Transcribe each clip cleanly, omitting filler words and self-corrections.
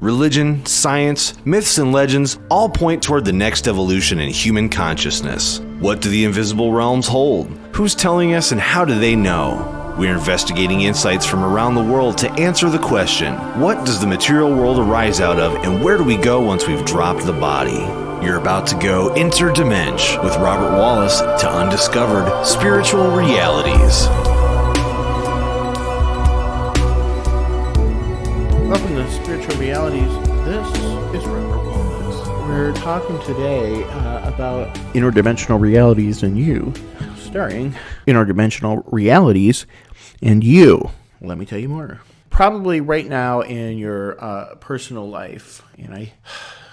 Religion, science, myths, and legends all point toward the next evolution in human consciousness. What do the invisible realms hold? Who's telling us and how do they know? We're investigating insights from around the world to answer the question, what does the material world arise out of and where do we go once we've dropped the body? You're about to go InterDimench with Robert Wallace to undiscovered spiritual realities. Welcome to Spiritual Realities. This is Robert Wallace. We're talking today about interdimensional realities and you, starring interdimensional realities and you. Let me tell you more. Probably right now in your personal life, and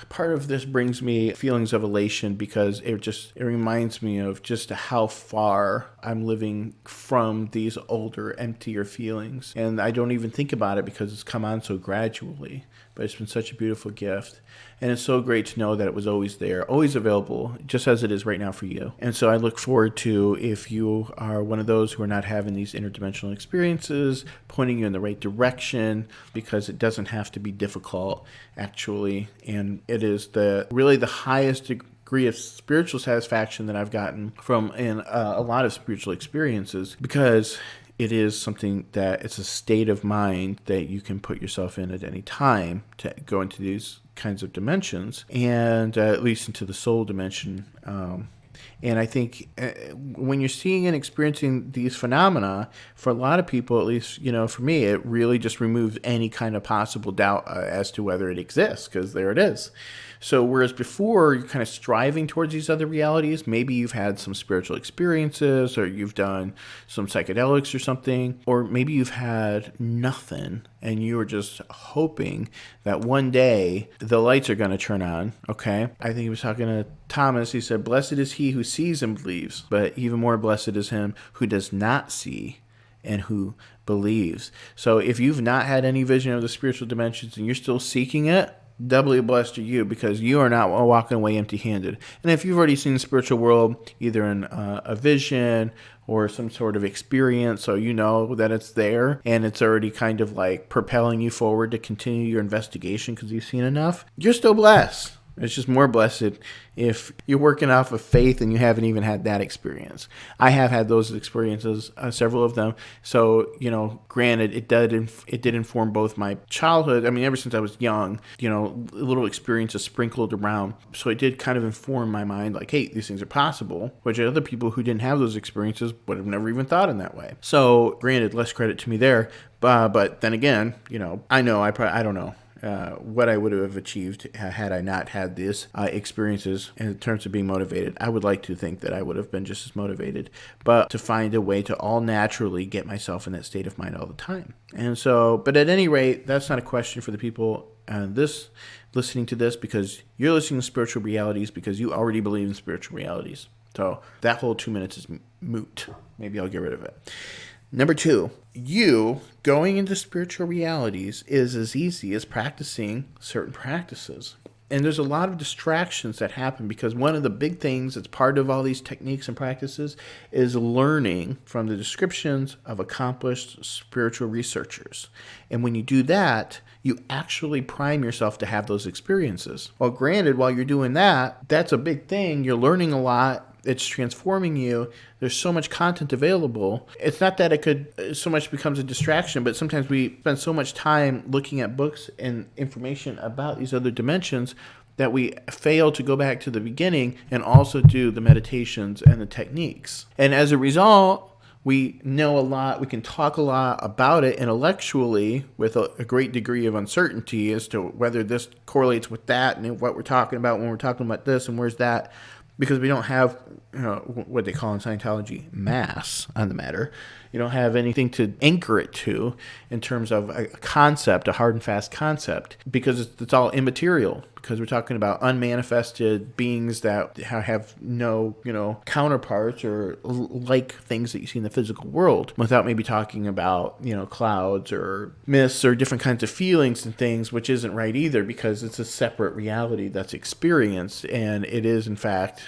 part of this brings me feelings of elation because it reminds me of just how far I'm living from these older, emptier feelings. And I don't even think about it because it's come on so gradually. But it's been such a beautiful gift. And it's so great to know that it was always there, always available, just as it is right now for you. And so I look forward to, if you are one of those who are not having these interdimensional experiences, pointing you in the right direction, because it doesn't have to be difficult, actually. And it is really the highest degree of spiritual satisfaction that I've gotten from a lot of spiritual experiences, because it is something that it's a state of mind that you can put yourself in at any time to go into these kinds of dimensions, and at least into the soul dimension. And I think when you're seeing and experiencing these phenomena, for a lot of people, at least, for me, it really just removes any kind of possible doubt as to whether it exists, because there it is. So whereas before you're kind of striving towards these other realities, maybe you've had some spiritual experiences, or you've done some psychedelics or something, or maybe you've had nothing and you were just hoping that one day the lights are going to turn on, okay? I think he was talking to Thomas. He said, "Blessed is he who sees and believes, but even more blessed is him who does not see and who believes." So if you've not had any vision of the spiritual dimensions and you're still seeking it, doubly blessed are you, because you are not walking away empty-handed. And if you've already seen the spiritual world, either in a vision or some sort of experience, so you know that it's there and it's already kind of like propelling you forward to continue your investigation because you've seen enough, you're still blessed. It's just more blessed if you're working off of faith and you haven't even had that experience. I have had those experiences, several of them. So, granted, it did inform both my childhood. I mean, ever since I was young, little experiences sprinkled around. So it did kind of inform my mind, like, hey, these things are possible, which other people who didn't have those experiences would have never even thought in that way. So, granted, less credit to me there. But then again, I don't know what I would have achieved had I not had these experiences in terms of being motivated. I would like to think that I would have been just as motivated, but to find a way to all naturally get myself in that state of mind all the time. And so, but at any rate, that's not a question for the people listening to this, because you're listening to spiritual realities because you already believe in spiritual realities. So that whole 2 minutes is moot. Maybe I'll get rid of it. Number 2, you going into spiritual realities is as easy as practicing certain practices. And there's a lot of distractions that happen, because one of the big things that's part of all these techniques and practices is learning from the descriptions of accomplished spiritual researchers. And when you do that, you actually prime yourself to have those experiences. Well, granted, while you're doing that, that's a big thing. You're learning a lot. It's transforming you. There's so much content available. It's not that it could so much becomes a distraction, but sometimes we spend so much time looking at books and information about these other dimensions that we fail to go back to the beginning and also do the meditations and the techniques. And as a result, we know a lot, we can talk a lot about it intellectually with a great degree of uncertainty as to whether this correlates with that and what we're talking about when we're talking about this and where's that. Because we don't have what they call in Scientology mass on the matter. You don't have anything to anchor it to in terms of a concept, a hard and fast concept, because it's all immaterial. Because we're talking about unmanifested beings that have no, counterparts or like things that you see in the physical world, without maybe talking about, clouds or myths or different kinds of feelings and things, which isn't right either, because it's a separate reality that's experienced, and it is, in fact,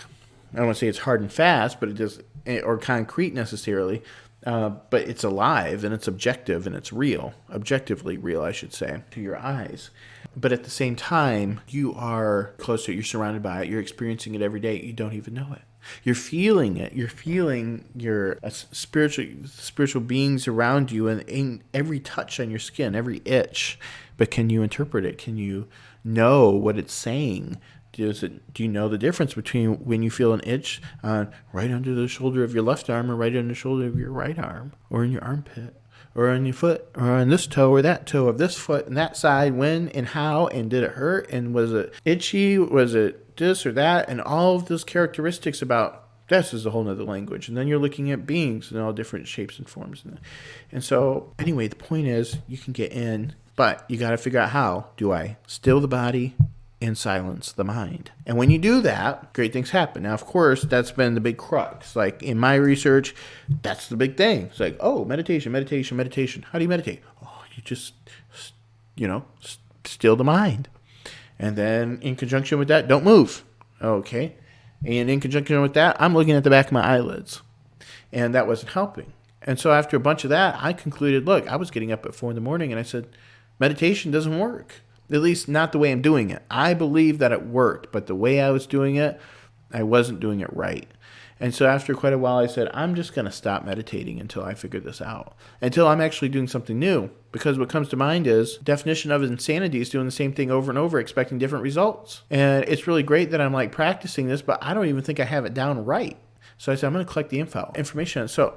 I don't want to say it's hard and fast, but it is, or concrete necessarily, but it's alive and it's objective and it's real, objectively real, I should say, to your eyes. But at the same time, you are close to it. You're surrounded by it. You're experiencing it every day. You don't even know it. You're feeling it. You're feeling your spiritual beings around you, and in every touch on your skin, every itch. But can you interpret it? Can you know what it's saying? Do you know the difference between when you feel an itch right under the shoulder of your left arm or right under the shoulder of your right arm, or in your armpit, or on your foot, or on this toe or that toe of this foot and that side, when and how, and did it hurt, and was it itchy, was it this or that, and all of those characteristics about this is a whole nother language. And then you're looking at beings in all different shapes and forms. And so anyway, the point is you can get in, but you got to figure out how. Do I still the body and silence the mind? And when you do that, great things happen. Now, of course, that's been the big crux. Like in my research, that's the big thing. It's like, oh, meditation. How do you meditate? Oh, you just, still the mind. And then in conjunction with that, don't move. Okay. And in conjunction with that, I'm looking at the back of my eyelids. And that wasn't helping. And so after a bunch of that, I concluded, look, I was getting up at 4 a.m. and I said, meditation doesn't work. At least not the way I'm doing it. I believe that it worked, but the way I was doing it, I wasn't doing it right. And so after quite a while, I said, I'm just going to stop meditating until I figure this out, until I'm actually doing something new. Because what comes to mind is definition of insanity is doing the same thing over and over, expecting different results. And it's really great that I'm like practicing this, but I don't even think I have it down right. So I said, I'm going to collect the information. So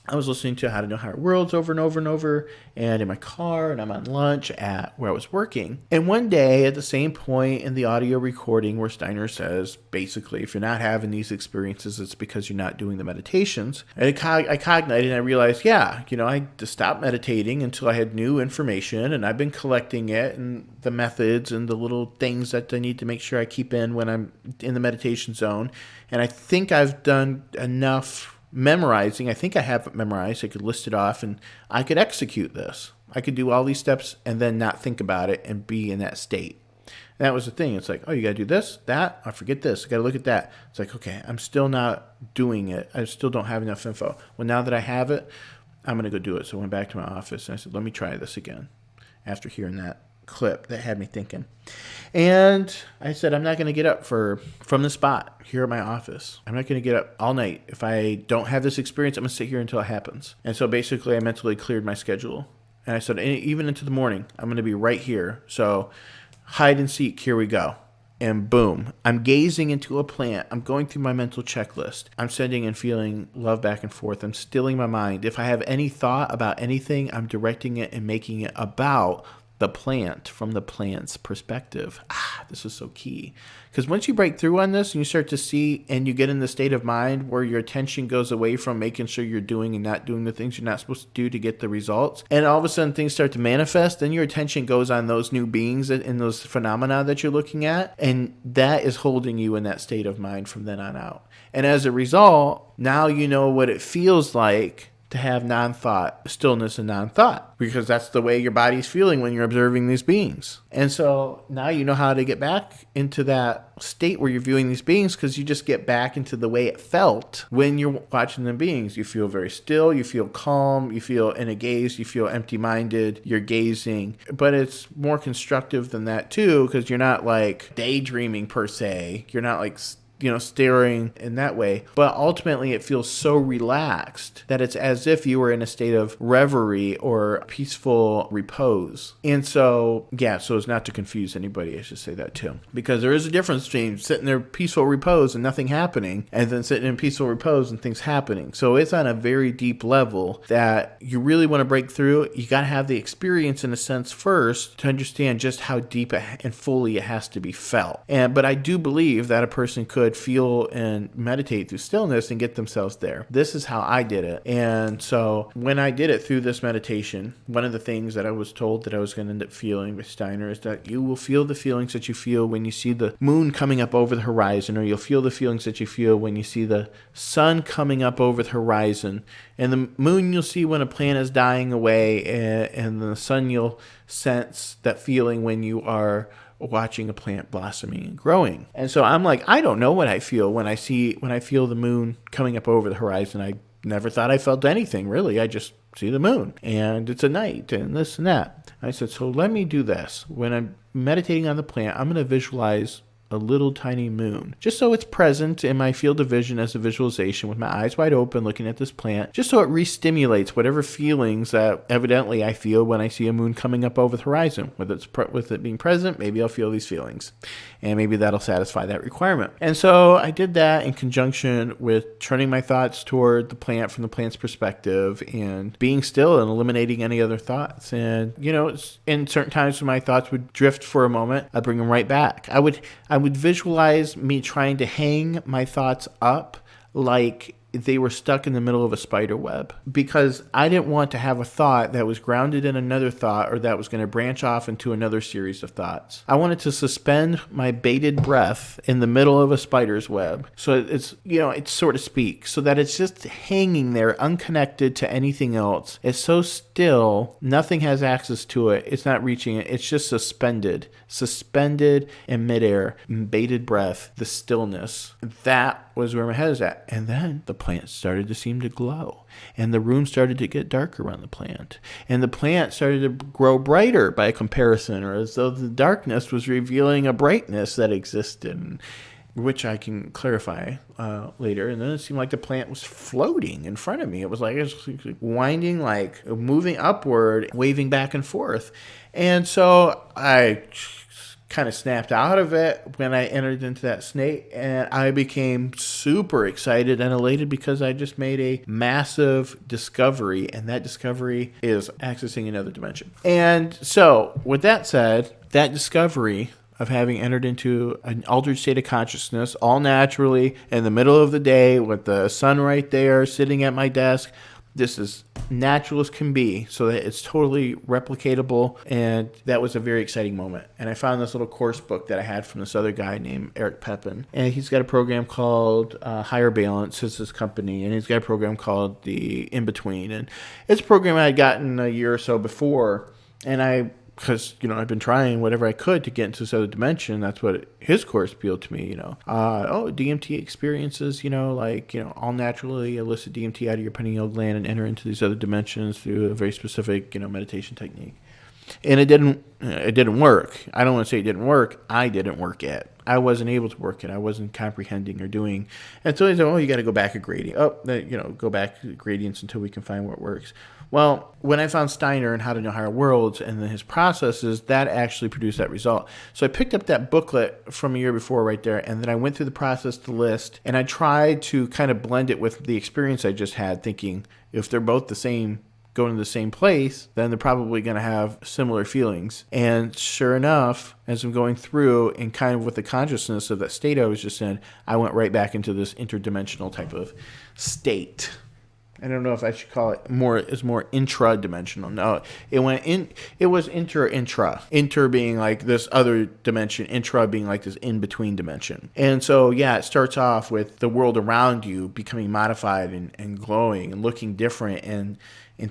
I was listening to How to Know Higher Worlds over and over and over, and in my car, and I'm on lunch at where I was working. And one day, at the same point in the audio recording where Steiner says, basically, if you're not having these experiences, it's because you're not doing the meditations. And I cognited and I realized, I had to stop meditating until I had new information, and I've been collecting it and the methods and the little things that I need to make sure I keep in when I'm in the meditation zone. And I think I've done enough memorizing. I think I have it memorized. I could list it off and I could execute this. I could do all these steps and then not think about it and be in that state. And that was the thing. It's like, oh, you got to do this, that. I forget this. I got to look at that. It's like, okay, I'm still not doing it. I still don't have enough info. Well, now that I have it, I'm going to go do it. So I went back to my office and I said, let me try this again after hearing that clip that had me thinking. And I said, I'm not going to get up from the spot here at my office. I'm not going to get up all night. If I don't have this experience, I'm going to sit here until it happens. And so basically I mentally cleared my schedule. And I said, even into the morning, I'm going to be right here. So hide and seek, here we go. And boom, I'm gazing into a plant. I'm going through my mental checklist. I'm sending and feeling love back and forth. I'm stilling my mind. If I have any thought about anything, I'm directing it and making it about the plant from the plant's perspective. This is so key. Because once you break through on this and you start to see and you get in the state of mind where your attention goes away from making sure you're doing and not doing the things you're not supposed to do to get the results, and all of a sudden things start to manifest, then your attention goes on those new beings and those phenomena that you're looking at, and that is holding you in that state of mind from then on out. And as a result, now you know what it feels like to have non-thought, stillness and non-thought, because that's the way your body's feeling when you're observing these beings. And so now you know how to get back into that state where you're viewing these beings, because you just get back into the way it felt when you're watching the beings. You feel very still, you feel calm, you feel in a gaze, you feel empty-minded, you're gazing. But it's more constructive than that too, because you're not like daydreaming per se. You're not like staring in that way. But ultimately, it feels so relaxed that it's as if you were in a state of reverie or peaceful repose. And so, so as not to confuse anybody, I should say that too. Because there is a difference between sitting there peaceful repose and nothing happening, and then sitting in peaceful repose and things happening. So it's on a very deep level that you really want to break through. You got to have the experience in a sense first to understand just how deep and fully it has to be felt. But I do believe that a person could feel and meditate through stillness and get themselves there. This is how I did it. And so when I did it through this meditation, one of the things that I was told that I was going to end up feeling with Steiner is that you will feel the feelings that you feel when you see the moon coming up over the horizon, or you'll feel the feelings that you feel when you see the sun coming up over the horizon. And the moon you'll see when a plant is dying away, and the sun you'll sense that feeling when you are watching a plant blossoming and growing. And so I'm like, I don't know what I feel when I feel the moon coming up over the horizon. I never thought I felt anything, really. I just see the moon, and it's a night, and this and that. I said, so let me do this. When I'm meditating on the plant, I'm going to visualize a little tiny moon, just so it's present in my field of vision as a visualization with my eyes wide open looking at this plant, just so it re-stimulates whatever feelings that evidently I feel when I see a moon coming up over the horizon. Whether it's with it being present, maybe I'll feel these feelings, and maybe that'll satisfy that requirement. And so I did that in conjunction with turning my thoughts toward the plant from the plant's perspective and being still and eliminating any other thoughts. And, in certain times when my thoughts would drift for a moment, I'd bring them right back. I would visualize me trying to hang my thoughts up like they were stuck in the middle of a spider web, because I didn't want to have a thought that was grounded in another thought or that was going to branch off into another series of thoughts. I wanted to suspend my bated breath in the middle of a spider's web. So it's so to speak, so that it's just hanging there unconnected to anything else. It's so still, nothing has access to it. It's not reaching it. It's just suspended in midair, bated breath, the stillness. That was where my head is at. And then the plant started to seem to glow, and the room started to get darker around the plant, and the plant started to grow brighter by comparison, or as though the darkness was revealing a brightness that existed, which I can clarify later. And then it seemed like the plant was floating in front of me. It was like it was winding, like moving upward, waving back and forth. And so I kind of snapped out of it when I entered into that state, and I became super excited and elated because I just made a massive discovery, and that discovery is accessing another dimension. And so with that said, that discovery of having entered into an altered state of consciousness all naturally in the middle of the day with the sun right there sitting at my desk, this is natural as can be, so that it's totally replicatable. And that was a very exciting moment. And I found this little course book that I had from this other guy named Eric Pepin. And he's got a program called Higher Balance, is his company. And he's got a program called the In-Between. And it's a program I had gotten a year or so before. And because, I've been trying whatever I could to get into this other dimension. That's what his course appealed to me, DMT experiences, all naturally elicit DMT out of your pineal gland and enter into these other dimensions through a very specific, meditation technique. And it didn't work. I don't want to say it didn't work. I didn't work it. I wasn't able to work it. I wasn't comprehending or doing. And so he said, you got to go back a gradient. Go back to gradients until we can find what works. Well, when I found Steiner and How to Know Higher Worlds and then his processes, that actually produced that result. So I picked up that booklet from a year before right there, and then I went through the process, the list, and I tried to kind of blend it with the experience I just had, thinking if they're both the same, going to the same place, then they're probably going to have similar feelings. And sure enough, as I'm going through and kind of with the consciousness of that state I was just in, I went right back into this interdimensional type of state. I don't know if I should call it more intra-dimensional. No, it was intra. Inter being like this other dimension, intra being like this in-between dimension. And so, it starts off with the world around you becoming modified and glowing and looking different and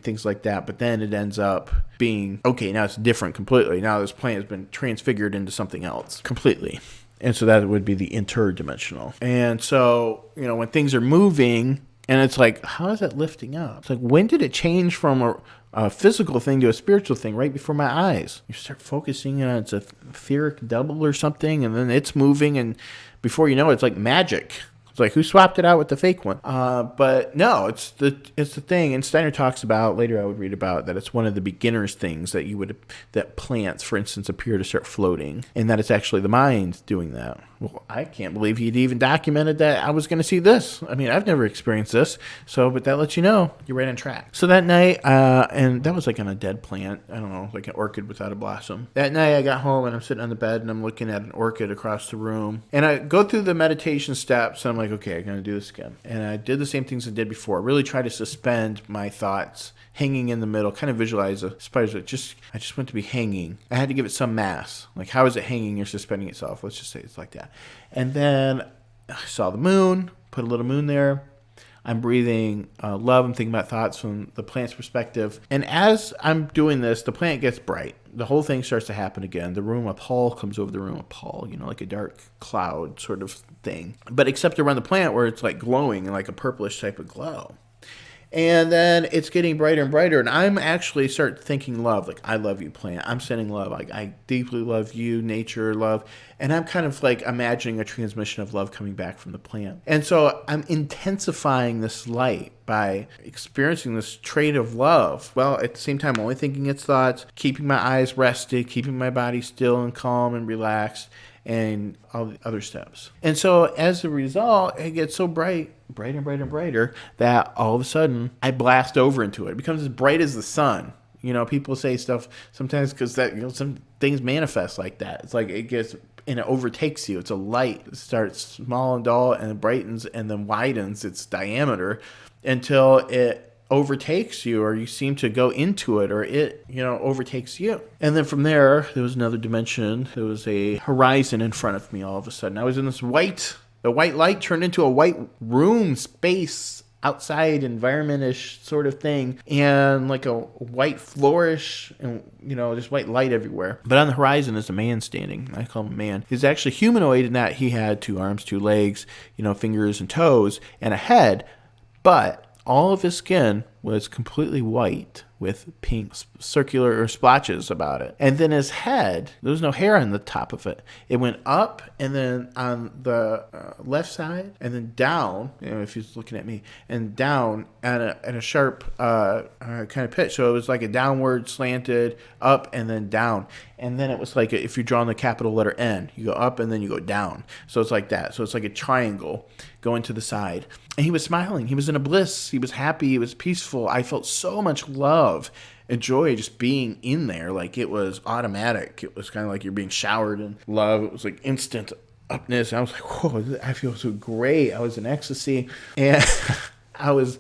things like that. But then it ends up being, okay, now it's different completely. Now this plant has been transfigured into something else completely. And so that would be the interdimensional. And so, when things are moving, and it's like, how is it lifting up? It's like, when did it change from a physical thing to a spiritual thing right before my eyes? You start focusing on it's a etheric double or something, and then it's moving, and before you know it, it's like magic. It's like, who swapped it out with the fake one? But no, it's the thing. And Steiner talks about, later I would read about, that it's one of the beginner's things that plants, for instance, appear to start floating, and that it's actually the mind doing that. Well, I can't believe he'd even documented that I was going to see this. I mean, I've never experienced this. But that lets you know you're right on track. So that night, and that was like on a dead plant. I don't know, like an orchid without a blossom. That night I got home and I'm sitting on the bed and I'm looking at an orchid across the room. And I go through the meditation steps and I'm like, okay, I'm going to do this again. And I did the same things I did before. Really try to suspend my thoughts, hanging in the middle, kind of visualize a spider. I just want to be hanging. I had to give it some mass. Like, how is it hanging or suspending itself? Let's just say it's like that. And then I saw the moon, put a little moon there. I'm breathing love. I'm thinking about thoughts from the plant's perspective. And as I'm doing this, the plant gets bright. The whole thing starts to happen again. The room, a pall comes over the room, a pall, like a dark cloud sort of thing. But except around the plant where it's like glowing and like a purplish type of glow. And then it's getting brighter and brighter. And I'm actually start thinking love. Like, I love you, plant. I'm sending love. Like, I deeply love you, nature, love. And I'm kind of like imagining a transmission of love coming back from the plant. And so I'm intensifying this light by experiencing this trait of love. Well, at the same time, only thinking its thoughts, keeping my eyes rested, keeping my body still and calm and relaxed, and all the other steps. And so as a result, it gets so brighter and brighter that all of a sudden I blast over into it. It becomes as bright as the sun. People say stuff sometimes because some things manifest like that. It's like it gets and it overtakes you. It's a light. It starts small and dull and it brightens and then widens its diameter until it overtakes you, or you seem to go into it, or it overtakes you. And then from there was another dimension. There was a horizon in front of me. All of a sudden I was in this the white light turned into a white room space outside environment-ish sort of thing, and like a white flourish, and just white light everywhere. But on the horizon is a man standing. I call him a man. He's actually humanoid in that he had 2 arms, 2 legs, fingers and toes, and a head, but all of his skin was completely white with pink circular or splotches about it. And then his head, there was no hair on the top of it. It went up and then on the left side and then down, if he's looking at me, and down at a sharp kind of pitch. So it was like a downward slanted up and then down. And then it was like if you're drawing the capital letter N, you go up and then you go down. So it's like that. So it's like a triangle going to the side. And he was smiling. He was in a bliss. He was happy. He was peaceful. I felt so much love and joy just being in there. Like it was automatic. It was kind of like you're being showered in love. It was like instant upness. I was like, whoa, I feel so great. I was in ecstasy. And I was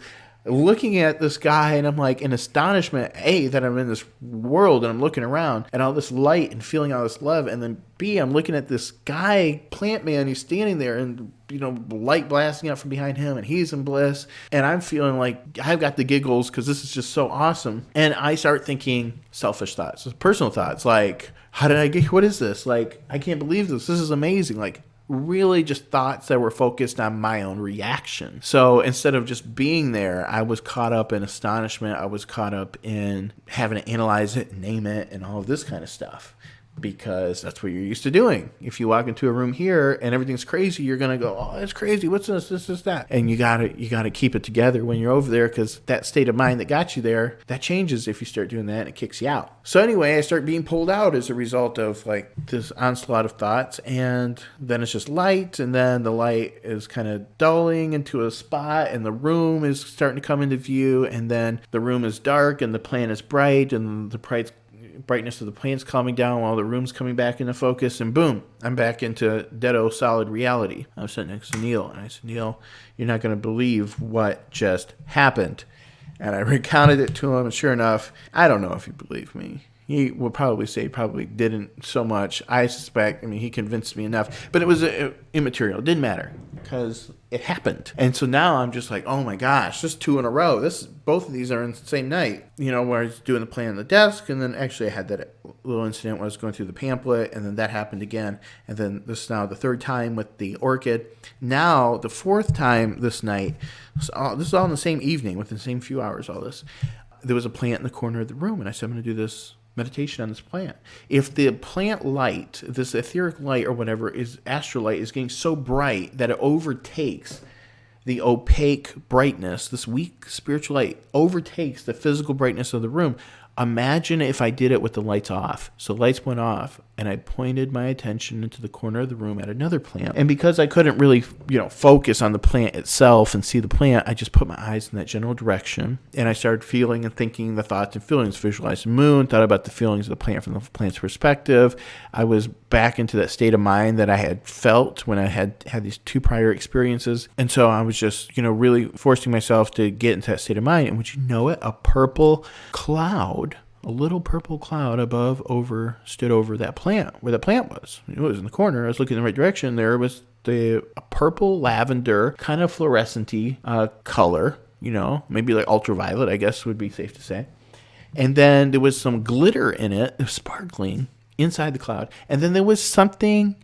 looking at this guy and I'm like in astonishment, A, that I'm in this world and I'm looking around and all this light and feeling all this love. And then B, I'm looking at this guy, plant man, he's standing there and, light blasting out from behind him and he's in bliss. And I'm feeling like I've got the giggles because this is just so awesome. And I start thinking selfish thoughts, personal thoughts, like, how did I get, what is this? Like, I can't believe this. This is amazing. Like, really just thoughts that were focused on my own reaction. So instead of just being there, I was caught up in astonishment. I was caught up in having to analyze it, name it, and all of this kind of stuff. Because that's what you're used to doing. If you walk into a room here and everything's crazy, you're gonna go, "Oh, it's crazy. What's this? This is that." And you gotta keep it together when you're over there, because that state of mind that got you there, that changes if you start doing that, and it kicks you out. So anyway, I start being pulled out as a result of like this onslaught of thoughts, and then it's just light, and then the light is kind of dulling into a spot, and the room is starting to come into view, and then the room is dark, and the plant is bright, and the brightness of the plant's calming down while the room's coming back into focus, and boom, I'm back into deado solid reality. I was sitting next to Neil, and I said, "Neil, you're not going to believe what just happened." And I recounted it to him, and sure enough, I don't know if he believed me. He would probably say probably didn't so much. I suspect, he convinced me enough. But it was immaterial. It didn't matter because it happened. And so now I'm just like, oh my gosh, just 2 in a row. Both of these are in the same night. Where I was doing the plan on the desk, and then actually I had that little incident where I was going through the pamphlet, and then that happened again. And then this is now the 3rd time with the orchid. Now the 4th time this night. So this is all in the same evening, within the same few hours, all this. There was a plant in the corner of the room, and I said, I'm going to do this meditation on this plant. If the plant light, this etheric light or whatever, is astral light, is getting so bright that it overtakes the opaque brightness, this weak spiritual light overtakes the physical brightness of the room. Imagine if I did it with the lights off. So lights went off, and I pointed my attention into the corner of the room at another plant. And because I couldn't really, focus on the plant itself and see the plant, I just put my eyes in that general direction. And I started feeling and thinking the thoughts and feelings, visualized the moon, thought about the feelings of the plant from the plant's perspective. I was back into that state of mind that I had felt when I had these 2 prior experiences. And so I was just, really forcing myself to get into that state of mind. And would you know it, a purple cloud, a little purple cloud stood over that plant, where the plant was. It was in the corner. I was looking in the right direction. There was a purple lavender kind of fluorescent-y color, maybe like ultraviolet, I guess would be safe to say. And then there was some glitter in it, sparkling inside the cloud. And then there was something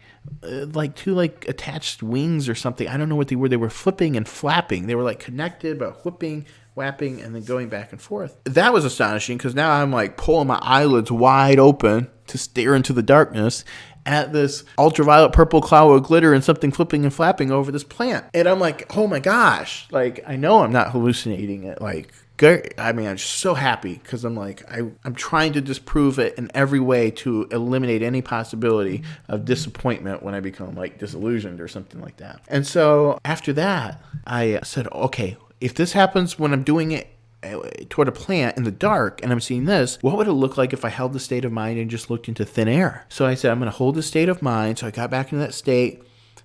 like 2 attached wings or something. I don't know what they were. They were flipping and flapping. They were like connected, but flipping, flapping and then going back and forth. That was astonishing because now I'm like pulling my eyelids wide open to stare into the darkness at this ultraviolet purple cloud of glitter and something flipping and flapping over this plant. And I'm like, oh my gosh, like I know I'm not hallucinating it. Like, I mean, I'm just so happy because I'm like, I'm trying to disprove it in every way to eliminate any possibility of disappointment when I become like disillusioned or something like that. And so after that, I said, okay, if this happens when I'm doing it toward a plant in the dark and I'm seeing this, what would it look like if I held the state of mind and just looked into thin air? So I said, I'm going to hold the state of mind. So I got back into that state.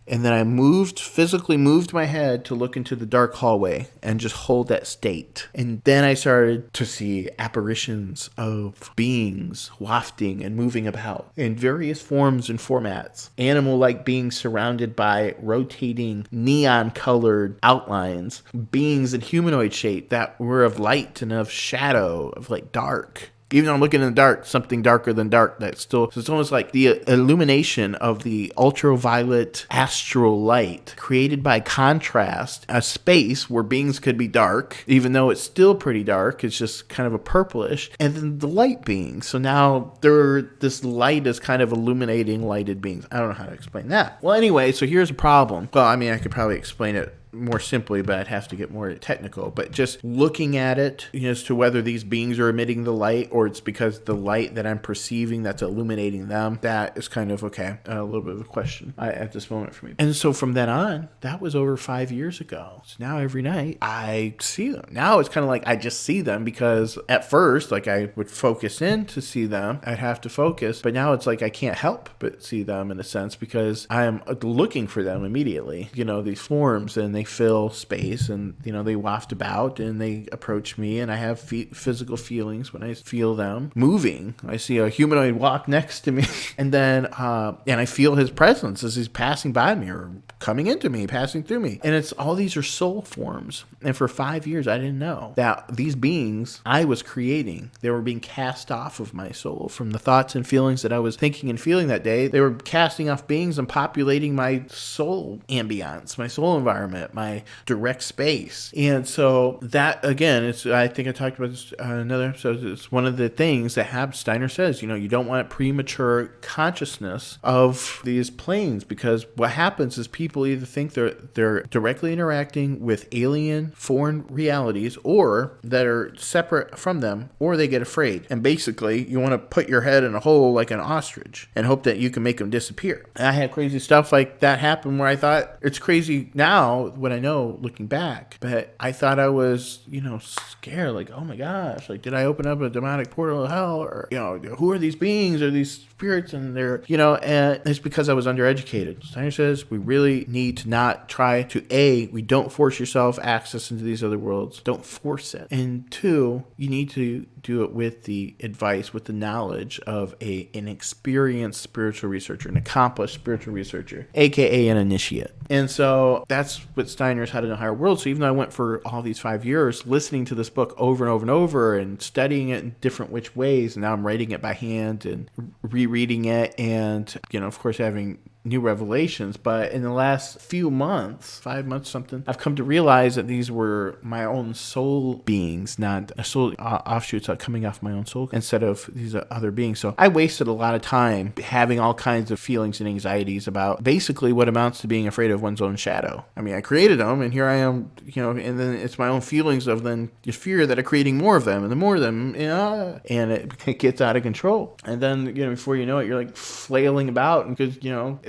And then I physically moved my head to look into the dark hallway and just hold that state. And then I started to see apparitions of beings wafting and moving about in various forms and formats. Animal-like beings surrounded by rotating neon-colored outlines. Beings in humanoid shape that were of light and of shadow, of like dark. Even though I'm looking in the dark, something darker than dark that's still, so it's almost like the illumination of the ultraviolet astral light created by contrast, a space where beings could be dark, even though it's still pretty dark, it's just kind of a purplish, and then the light beings. So now this light is kind of illuminating lighted beings. I don't know how to explain that. Well, anyway, so here's a problem. Well, I mean, I could probably explain it more simply, but I'd have to get more technical. But just looking at it, as to whether these beings are emitting the light or it's because the light that I'm perceiving that's illuminating them, that is kind of, a little bit of a question at this moment for me. And so from then on, that was over 5 years ago. So now every night I see them. Now it's kind of like I just see them because at first, like I would focus in to see them. I'd have to focus, but now it's like I can't help but see them in a sense because I am looking for them immediately. These forms, and they fill space, and they waft about and they approach me, and I have physical feelings when I feel them moving. I see a humanoid walk next to me and then and I feel his presence as he's passing by me or coming into me, passing through me. And it's all these are soul forms. And for 5 years I didn't know that these beings I was creating, they were being cast off of my soul from the thoughts and feelings that I was thinking and feeling that day. They were casting off beings and populating my soul ambience, my soul environment, my direct space. And so that, again, I think I talked about this another episode. It's one of the things that Steiner says, you don't want premature consciousness of these planes, because what happens is people either think they're directly interacting with alien foreign realities or that are separate from them, or they get afraid. And basically, you want to put your head in a hole like an ostrich and hope that you can make them disappear. And I had crazy stuff like that happen where I thought, it's crazy now when I know looking back, but I thought I was, scared, like, oh my gosh, like, did I open up a demonic portal of hell? Or, who are these beings or these spirits? And they're, and it's because I was undereducated. Steiner says we really need to not try to, we don't force yourself access into these other worlds. Don't force it. And 2, you need to do it with the advice, with the knowledge of an experienced spiritual researcher, an accomplished spiritual researcher, aka an initiate. And so that's what Steiner's How to Know Higher World. So even though I went for all these 5 years listening to this book over and over and over and studying it in different which ways, and now I'm writing it by hand and rereading it, and of course having new revelations. But in the last few months, 5 months something, I've come to realize that these were my own soul beings, not a soul offshoots coming off my own soul instead of these other beings. So I wasted a lot of time having all kinds of feelings and anxieties about basically what amounts to being afraid of one's own shadow. I mean, I created them, and here I am, and then it's my own feelings of then your fear that I'm creating more of them, and the more of them, and it gets out of control. And then, before you know it, you're like flailing about, and because,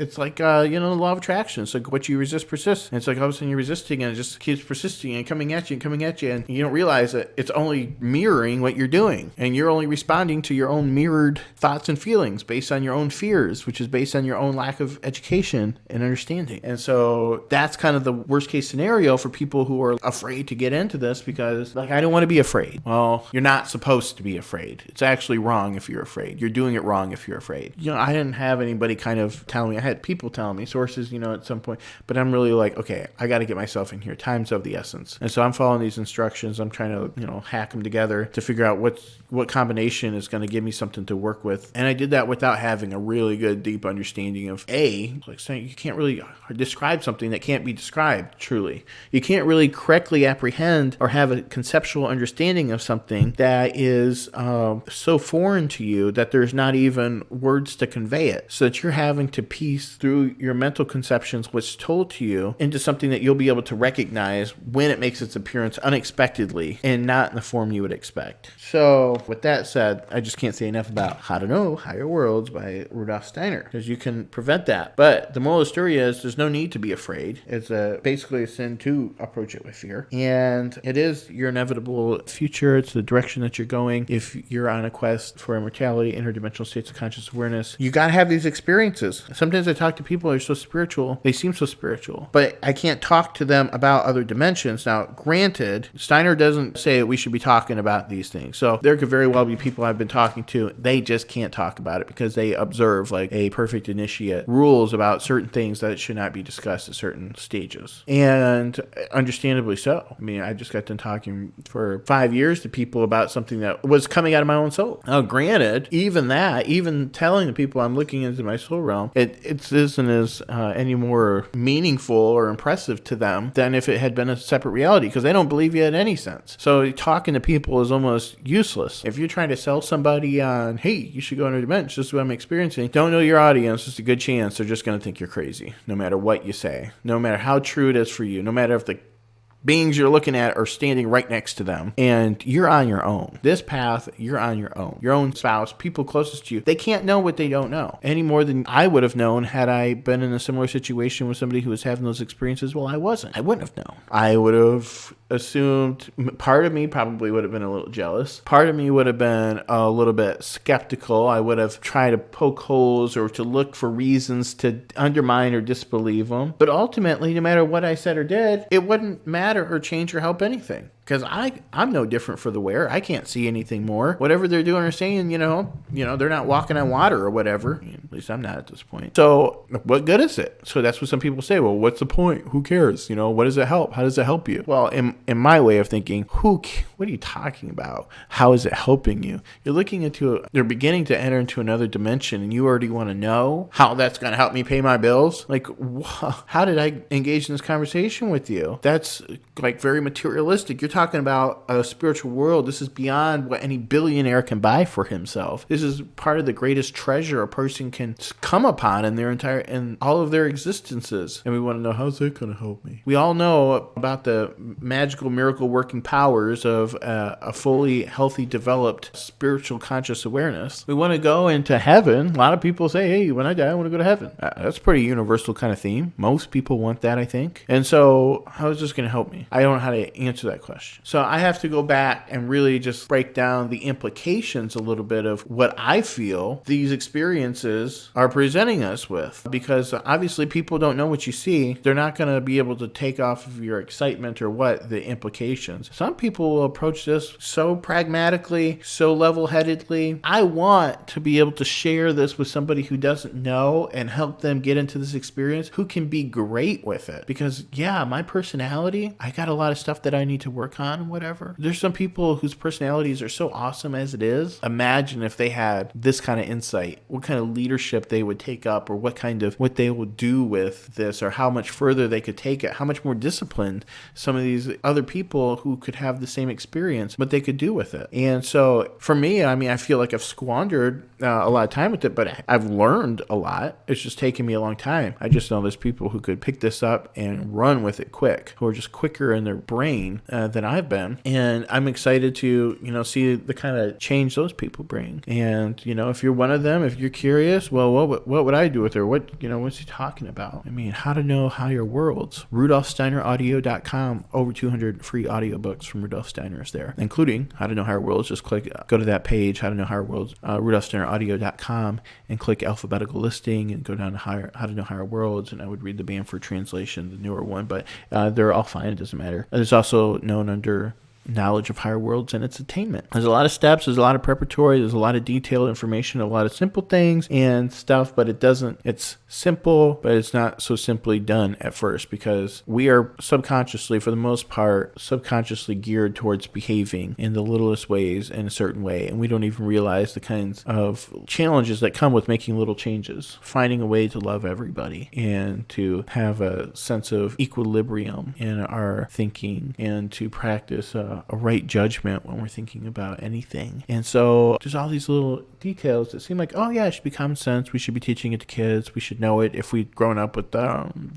it's like, the law of attraction. It's like what you resist persists. And it's like all of a sudden you're resisting, and it just keeps persisting and coming at you, and you don't realize that it's only mirroring what you're doing. And you're only responding to your own mirrored thoughts and feelings based on your own fears, which is based on your own lack of education and understanding. And so that's kind of the worst case scenario for people who are afraid to get into this, because I don't want to be afraid. Well, you're not supposed to be afraid. It's actually wrong if you're afraid. You're doing it wrong if you're afraid. I didn't have anybody kind of tell me. I had people telling me, sources, at some point, but I'm really like, okay, I got to get myself in here. Time's of the essence. And so I'm following these instructions. I'm trying to, hack them together to figure out out what combination is going to give me something to work with. And I did that without having a really good, deep understanding of like saying you can't really describe something that can't be described truly. You can't really correctly apprehend or have a conceptual understanding of something that is so foreign to you that there's not even words to convey it. So that you're having to piece through your mental conceptions what's told to you into something that you'll be able to recognize when it makes its appearance unexpectedly and not in the form you would expect. So with that said, I just can't say enough about How to Know Higher Worlds by Rudolf Steiner, because you can prevent that. But the moral of the story is there's no need to be afraid. It's basically a sin to approach it with fear. And it is your inevitable future. It's the direction that you're going. If you're on a quest for immortality, interdimensional states of conscious awareness, you got to have these experiences. Sometimes I talk to people who are so spiritual. They seem so spiritual, but I can't talk to them about other dimensions. Now, granted, Steiner doesn't say we should be talking about these things. So there could very well be people I've been talking to, they just can't talk about it because they observe like a perfect initiate rules about certain things that should not be discussed at certain stages. And understandably so. I mean, I just got done talking for 5 years to people about something that was coming out of my own soul. Now, granted, even telling the people I'm looking into my soul realm, it isn't as any more meaningful or impressive to them than if it had been a separate reality, because they don't believe you in any sense. So talking to people is almost useless. If you're trying to sell somebody on, hey, you should go InterDimench, this is what I'm experiencing, don't know your audience, there's a good chance they're just going to think you're crazy, no matter what you say, no matter how true it is for you, no matter if the beings you're looking at are standing right next to them, and you're on your own. This path, you're on your own. Your own spouse, people closest to you, they can't know what they don't know any more than I would have known had I been in a similar situation with somebody who was having those experiences. Well, I wasn't. I wouldn't have known. I would have assumed, part of me probably would have been a little jealous. Part of me would have been a little bit skeptical. I would have tried to poke holes or to look for reasons to undermine or disbelieve them. But ultimately, no matter what I said or did, it wouldn't matter or change or help anything. Because I'm no different for the wearer. I can't see anything more. Whatever they're doing or saying, they're not walking on water or whatever. At least I'm not at this point. So what good is it? So that's what some people say. Well, what's the point? Who cares? What does it help? How does it help you? Well, in my way of thinking, what are you talking about? How is it helping you? You're beginning to enter into another dimension, and you already want to know how that's going to help me pay my bills? Like, how did I engage in this conversation with you? That's like very materialistic. You're talking about a spiritual world. This is beyond what any billionaire can buy for himself. This is part of the greatest treasure a person can come upon in all of their existences. And we want to know, how's that going to help me? We all know about the magical miracle working powers of a fully healthy, developed spiritual conscious awareness. We want to go into heaven. A lot of people say, hey, when I die, I want to go to heaven. That's a pretty universal kind of theme. Most people want that, I think. And so how is this going to help me? I don't know how to answer that question. So I have to go back and really just break down the implications a little bit of what I feel these experiences are presenting us with. Because obviously people don't know what you see. They're not going to be able to take off of your excitement or what the implications. Some people will approach this so pragmatically, so level-headedly. I want to be able to share this with somebody who doesn't know and help them get into this experience, who can be great with it. Because my personality, I got a lot of stuff that I need to work on, whatever. There's some people whose personalities are so awesome as it is. Imagine if they had this kind of insight, what kind of leadership they would take up, or what they would do with this, or how much further they could take it, how much more disciplined some of these other people who could have the same experience, what they could do with it. And so for me, I feel like I've squandered a lot of time with it, but I've learned a lot. It's just taken me a long time. I just know there's people who could pick this up and run with it quick, who are just quicker in their brain than I've been. And I'm excited to, see the kind of change those people bring. And, if you're one of them, if you're curious, well, what would I do with her? What's he talking about? How to know higher worlds. RudolfSteinerAudio.com. Over 200 free audiobooks from Rudolf Steiner is there, including How to Know Higher Worlds. Just go to that page, How to Know Higher Worlds, RudolfSteinerAudio.com, and click alphabetical listing and go down to How to Know Higher Worlds. And I would read the Bamford translation, the newer one, but they're all fine. It doesn't matter. It's also known under knowledge of higher worlds and its attainment. There's a lot of steps, there's a lot of preparatory, there's a lot of detailed information, a lot of simple things and stuff, but it's simple, but it's not so simply done at first, because we are subconsciously, for the most part, subconsciously geared towards behaving in the littlest ways in a certain way, and we don't even realize the kinds of challenges that come with making little changes, finding a way to love everybody and to have a sense of equilibrium in our thinking and to practice a right judgment when we're thinking about anything. And so there's all these little details that seem like, oh yeah, it should be common sense, we should be teaching it to kids, we should know it if we've grown up with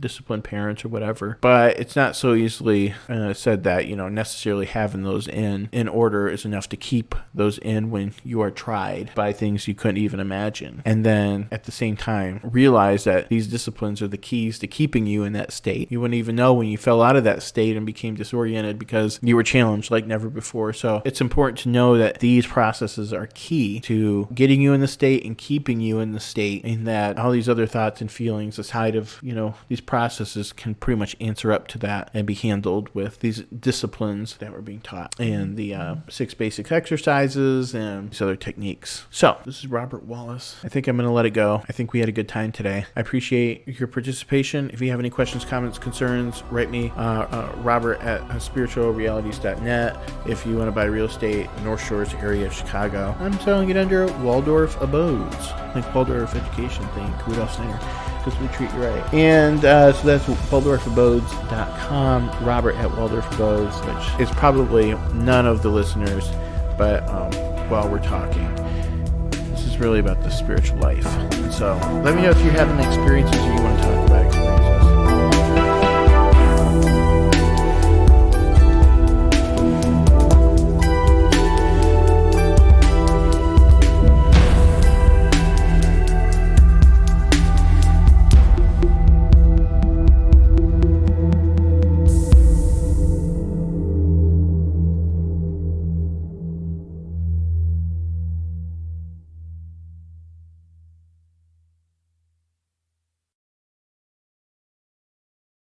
disciplined parents or whatever. But it's not so easily said that, necessarily having those in order is enough to keep those in when you are tried by things you couldn't even imagine. And then at the same time, realize that these disciplines are the keys to keeping you in that state. You wouldn't even know when you fell out of that state and became disoriented because you were challenged like never before. So it's important to know that these processes are key to getting you in the state and keeping you in the state, and that all these other thoughts and feelings aside of, these processes can pretty much answer up to that and be handled with these disciplines that we're being taught and the 6 basic exercises and these other techniques. So this is Robert Wallace. I think I'm going to let it go. I think we had a good time today. I appreciate your participation. If you have any questions, comments, concerns, write me, Robert at spiritualrealities.net. If you want to buy real estate in North Shores area of Chicago, I'm selling it under Waldorf Abodes, like Waldorf Education thing, Rudolph Steiner, because we treat you right. And so that's waldorfabodes.com, Robert at Waldorf Abodes, which is probably none of the listeners, but while we're talking, this is really about the spiritual life. And so let me know if you're having experiences or you want to talk about experiences.